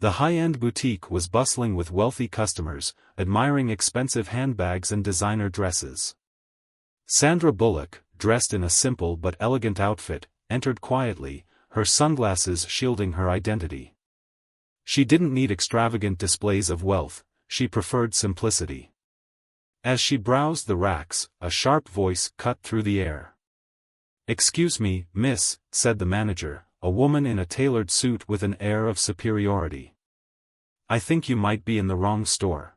The high-end boutique was bustling with wealthy customers, admiring expensive handbags and designer dresses. Sandra Bullock, dressed in a simple but elegant outfit, entered quietly, her sunglasses shielding her identity. She didn't need extravagant displays of wealth, she preferred simplicity. As she browsed the racks, a sharp voice cut through the air. "Excuse me, miss," said the manager, a woman in a tailored suit with an air of superiority. "I think you might be in the wrong store."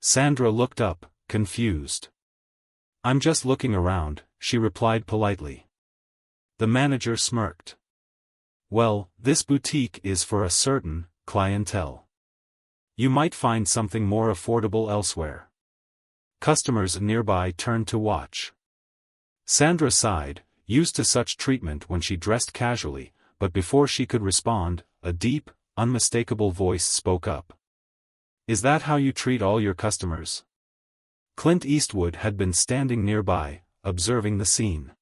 Sandra looked up, confused. "I'm just looking around," she replied politely. The manager smirked. "Well, this boutique is for a certain clientele. You might find something more affordable elsewhere." Customers nearby turned to watch. Sandra sighed, used to such treatment when she dressed casually, but before she could respond, a deep, unmistakable voice spoke up. "Is that how you treat all your customers?" Clint Eastwood had been standing nearby, observing the scene.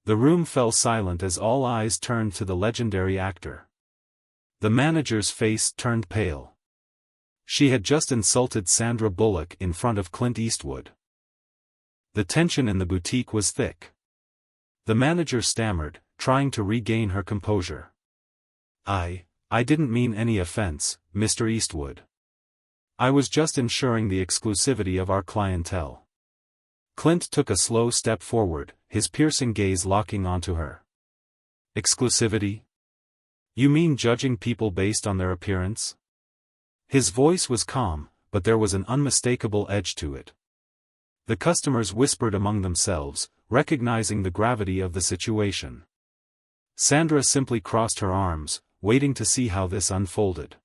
The room fell silent as all eyes turned to the legendary actor. The manager's face turned pale. She had just insulted Sandra Bullock in front of Clint Eastwood. The tension in the boutique was thick. The manager stammered, trying to regain her composure. I didn't mean any offense, Mr. Eastwood. I was just ensuring the exclusivity of our clientele." Clint took a slow step forward, his piercing gaze locking onto her. "Exclusivity? You mean judging people based on their appearance?" His voice was calm, but there was an unmistakable edge to it. The customers whispered among themselves, recognizing the gravity of the situation. Sandra simply crossed her arms, waiting to see how this unfolded.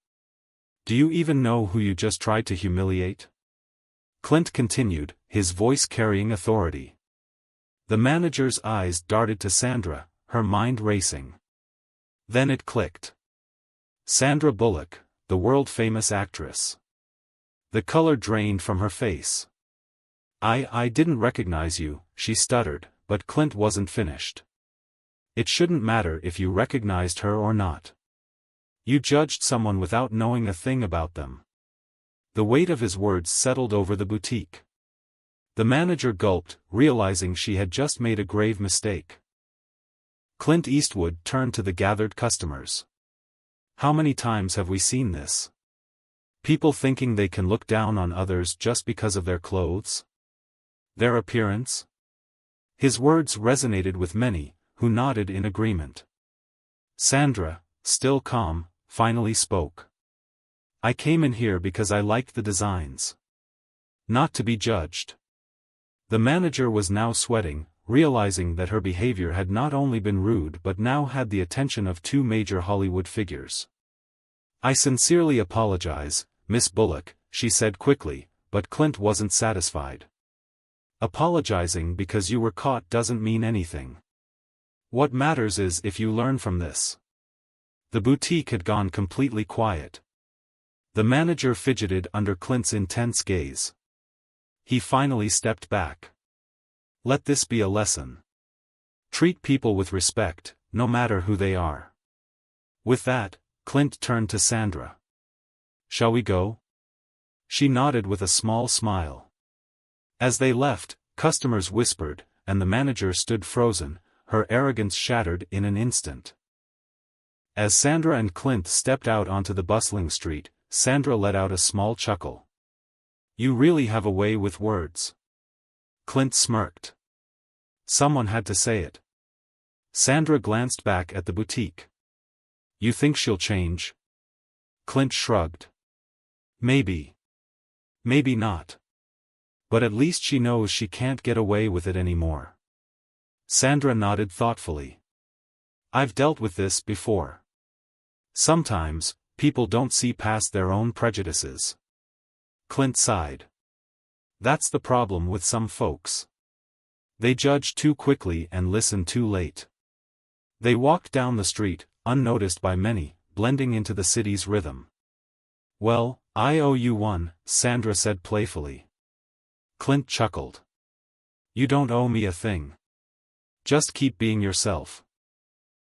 "Do you even know who you just tried to humiliate?" Clint continued, his voice carrying authority. The manager's eyes darted to Sandra, her mind racing. Then it clicked. Sandra Bullock, the world-famous actress. The color drained from her face. I didn't recognize you," she stuttered, but Clint wasn't finished. "It shouldn't matter if you recognized her or not. You judged someone without knowing a thing about them." The weight of his words settled over the boutique. The manager gulped, realizing she had just made a grave mistake. Clint Eastwood turned to the gathered customers. "How many times have we seen this? People thinking they can look down on others just because of their clothes? Their appearance?" His words resonated with many, who nodded in agreement. Sandra, still calm, finally spoke. "I came in here because I liked the designs. Not to be judged." The manager was now sweating, realizing that her behavior had not only been rude but now had the attention of two major Hollywood figures. "I sincerely apologize, Miss Bullock," she said quickly, but Clint wasn't satisfied. "Apologizing because you were caught doesn't mean anything. What matters is if you learn from this." The boutique had gone completely quiet. The manager fidgeted under Clint's intense gaze. He finally stepped back. "Let this be a lesson. Treat people with respect, no matter who they are." With that, Clint turned to Sandra. "Shall we go?" She nodded with a small smile. As they left, customers whispered, and the manager stood frozen, her arrogance shattered in an instant. As Sandra and Clint stepped out onto the bustling street, Sandra let out a small chuckle. "You really have a way with words." Clint smirked. Someone had to say it. Sandra glanced back at the boutique. "You think she'll change?" Clint shrugged. "Maybe. Maybe not. But at least she knows she can't get away with it anymore." Sandra nodded thoughtfully. "I've dealt with this before. Sometimes, people don't see past their own prejudices." Clint sighed. "That's the problem with some folks. They judge too quickly and listen too late." They walked down the street, unnoticed by many, blending into the city's rhythm. "Well, I owe you one," Sandra said playfully. Clint chuckled. "You don't owe me a thing. Just keep being yourself."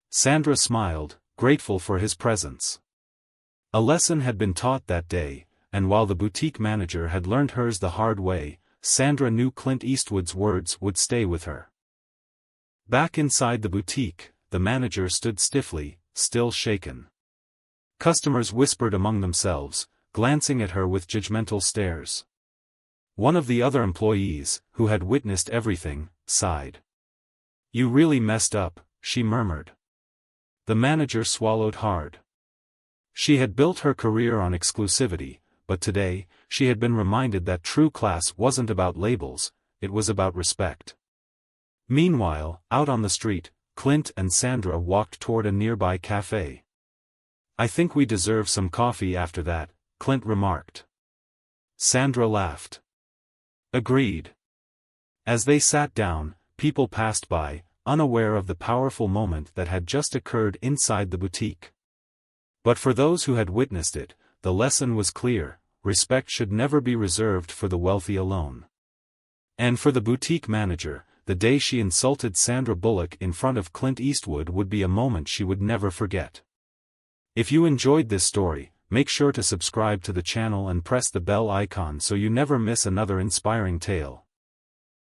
Sandra smiled, grateful for his presence. A lesson had been taught that day, and while the boutique manager had learned hers the hard way, Sandra knew Clint Eastwood's words would stay with her. Back inside the boutique, the manager stood stiffly, still shaken. Customers whispered among themselves, glancing at her with judgmental stares. One of the other employees, who had witnessed everything, sighed. "You really messed up," she murmured. The manager swallowed hard. She had built her career on exclusivity, but today, she had been reminded that true class wasn't about labels, it was about respect. Meanwhile, out on the street, Clint and Sandra walked toward a nearby cafe. "I think we deserve some coffee after that," Clint remarked. Sandra laughed. "Agreed." As they sat down, people passed by, unaware of the powerful moment that had just occurred inside the boutique. But for those who had witnessed it, the lesson was clear: respect should never be reserved for the wealthy alone. And for the boutique manager, the day she insulted Sandra Bullock in front of Clint Eastwood would be a moment she would never forget. If you enjoyed this story, make sure to subscribe to the channel and press the bell icon so you never miss another inspiring tale.